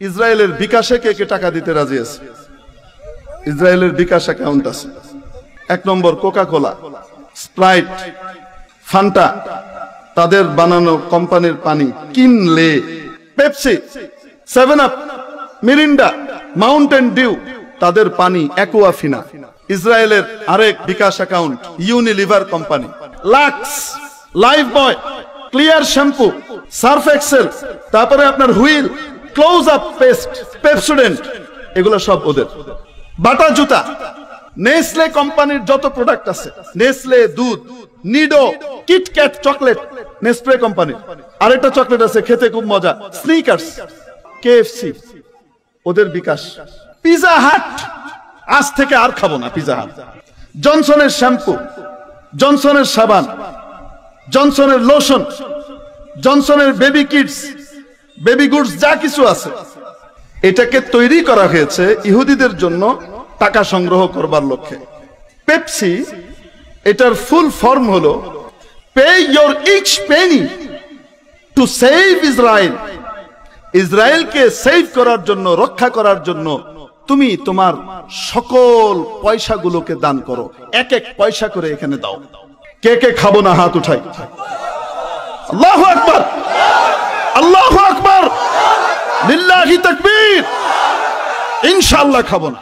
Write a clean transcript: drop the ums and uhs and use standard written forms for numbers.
ইসরায়েলের বিকাশে কে কে টাকা দিতে রাজি আছে? ইসরায়েলের বিকাশ অ্যাকাউন্ট আছে। 1 number Coca Cola, Sprite, Fanta, তাদের বানানো কোম্পানির পানি কিনলে, Pepsi, 7 up, Mirinda, Mountain Dew, তাদের পানি অ্যাকুয়াফিনা। ইসরায়েলের আরেক bKash account Unilever company, Lux, Lifebuoy, Clear shampoo, Surf Excel, তারপরে আপনার Wheel, close up paste, Pepsodent, এগুলো সব ওদের। বাটা জুতা, নেসলে কোম্পানির যত প্রোডাক্ট আছে, নেসলে দুধ, নিডো, কিটক্যাট চকলেট, নেসপ্রে কোম্পানির। আরেকটা চকলেট আছে খেতে খুব মজা, স্নিকার্স, কেএফসি, ওদের বিকাশ। পিজা হাট, আজ থেকে আর খাবো না পিজা হাট। জনসনের শ্যাম্পু, জনসনের সাবান, জনসনের লোশন, জনসনের বেবি কিডস, বেবি গুডস, যা কিছু আছে, এটাকে তৈরি করা হয়েছে ইহুদিদের জন্য টাকা সংগ্রহ করবার লক্ষ্যে। পেপসি, এটার ফুল ফর্ম হলো pay your each penny to save Israel. ইসরায়েলকে সেভ করার জন্য, রক্ষা করার জন্য তুমি তোমার সকল পয়সাগুলোকে দান করো, 1 পয়সা করে এখানে দাও। কে কে খাবো না হাত উঠাই। আল্লাহু আকবার, আল্লাহু আকবার, লিল্লাহি তাকবীর। ইনশাআল্লাহ খাবো না।